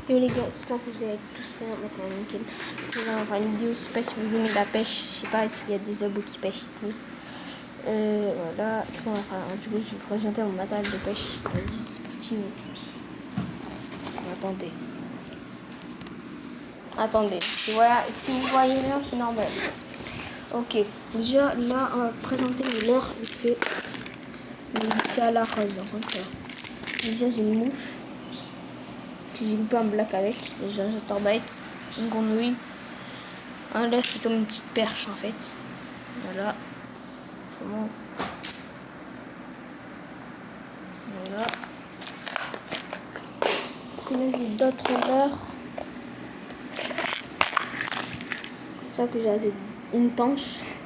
Yo les gars, j'espère que vous allez tous très bien, moi ça va nickel. Je vais faire une vidéo, je sais pas si vous aimez la pêche, je sais pas s'il y a des abos qui pêchent et tout. Voilà, du coup je vais vous présenter mon matériel de pêche. Vas-y, c'est parti. Attendez, si vous voyez rien, c'est normal. Ok, déjà là, on va présenter le leurre vite fait. Il fait à la rose, comme ça. Déjà, j'ai une mouche. Puis j'ai loupé un black avec. Déjà, un jatterbait, une grenouille. Un leurre qui est comme une petite perche en fait. Voilà. Je vous montre. Voilà. Puis là, j'ai d'autres leurres. C'est ça que j'ai acheté une tanche.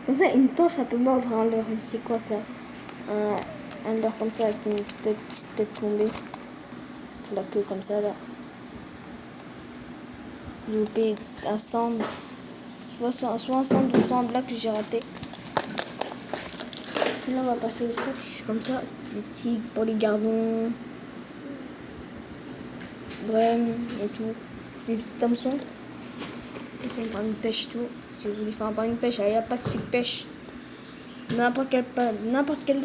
Comme ça, une tanche, ça peut mordre un leurre. Et c'est quoi ça? Un leurre comme ça avec une petite tête tombée. La queue comme ça là. J'ai loupé un sand. Soit un sand ou soit un black que j'ai raté. Puis là, on va passer au truc comme ça. C'est des petits pour les gardons. Brème et tout. Des petits hameçons. Et c'est une pêche tout. Si vous voulez faire un une pêche, allez à Pacific Pêche. N'importe quel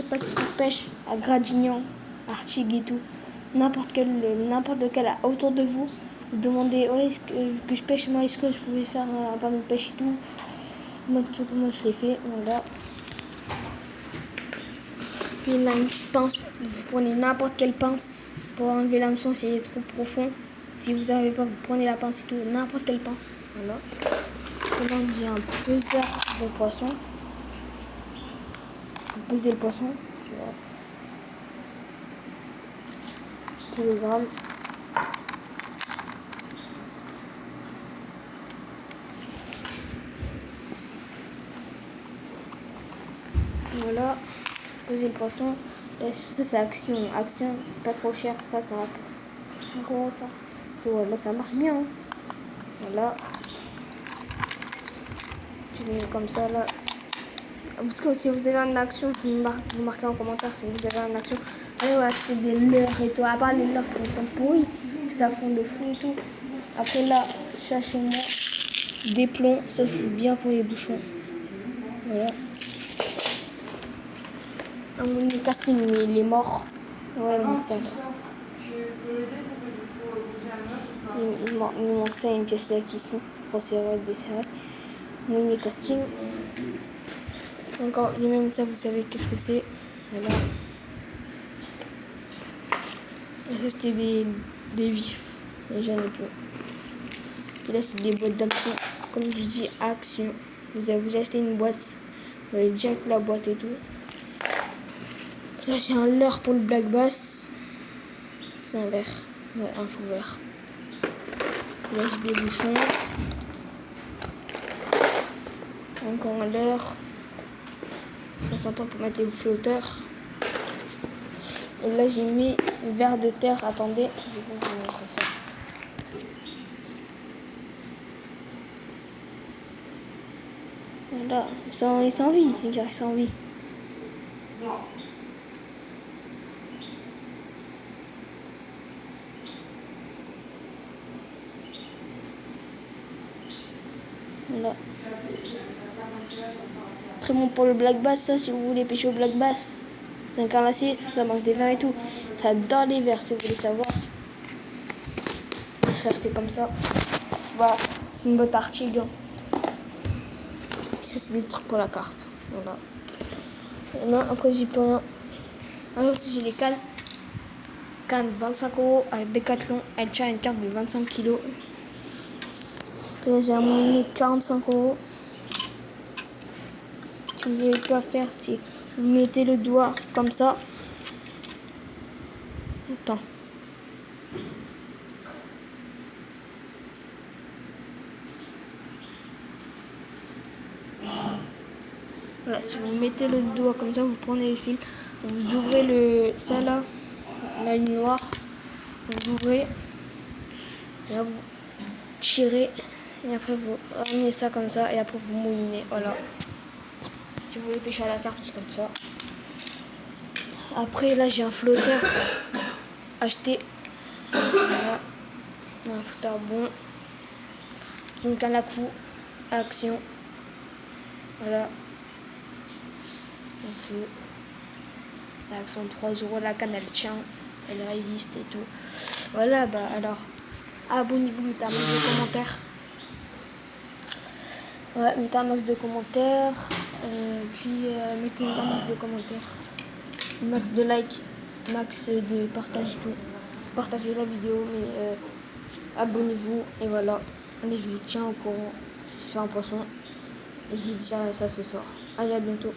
Pacific Pêche à Gradignan, Artigues et tout. N'importe lequel autour de vous. Vous demandez est-ce que je pêche, moi est-ce que je pouvais faire un permis de pêche et tout. Moi je l'ai fait, voilà. Puis là une petite pince, vous prenez n'importe quelle pince pour enlever l'hameçon s'il est trop profond. Si vous n'avez pas, vous prenez la pince et tout, n'importe quelle pince, voilà. Et là j'ai un peseur de poisson. Vous pesez le poisson, tu vois. Kilogrammes. Voilà, poser le poisson. Là, ça c'est Action. Action, c'est pas trop cher, ça t'en as pour 5 euros ça. Là ça marche bien. Hein. Voilà. Je le mets comme ça là. En tout cas, si vous avez une action, vous marquez en commentaire si vous avez une action. Allez ouais, acheter des leurres et tout. À part les leurres, ils sont pourris, ça fond de fou et tout. Après là, cherchez-moi des plombs, ça fout bien pour les bouchons. Voilà. Mon casting, mais il est mort. Ouais, il manque ça. Il manque ça, une pièce là ici. Pour serrer des serrés. Mini casting. Encore, même ça, vous savez qu'est-ce que c'est. Voilà. Et ça, c'était des vifs. Mais j'en ai plus. Et là, c'est des boîtes d'hameçons. Comme je dis, Action. Vous achetez une boîte. Vous avez direct la boîte et tout. Là, j'ai un leurre pour le black bass. C'est un verre. Ouais, un faux vert. Là, j'ai des bouchons. Encore un leurre. Ça s'entend pour mettre les flotteurs. Et là, j'ai mis un verre de terre. Attendez, je vais vous montrer ça. Voilà, il s'envie, les gars, il s'envie. Voilà. Très bon pour le black bass, ça, si vous voulez pêcher au black bass. C'est un carnassier, ça mange des vers et tout. Ça adore les vers, si vous voulez savoir. J'ai acheté comme ça. Voilà, c'est une botte Artigues. Ça, c'est des trucs pour la carpe. Voilà. Non, après, j'ai pas rien. Alors, si j'ai les cannes. Canne 25 € avec Decathlon. Elle tient une carte de 25 kg. Là, j'ai un monnaie 45 €. Ce que vous n'avez pas à faire, c'est vous mettez le doigt comme ça. Attends. Voilà, si vous mettez le doigt comme ça, vous prenez le fil, vous ouvrez ça là, la ligne noire, vous ouvrez, et là vous tirez, et après vous ramenez ça comme ça, et après vous moulinez, voilà. Si vous voulez pêcher à la carpe, c'est comme ça. Après là j'ai un flotteur acheté, voilà. Un foutard bon. Donc à la coup, action. Voilà. Et tout. L'action 3 €, la canne elle tient, elle résiste et tout. Voilà, bah alors, abonnez-vous, mettez un max de commentaires. Ouais, mettez un max de commentaires. Mettez un max de commentaires. Max de likes, max de partage tout. Partagez la vidéo, mais abonnez-vous et voilà. Allez, je vous tiens au courant si c'est un poisson. Et je vous dis ça ce soir. Allez, à bientôt.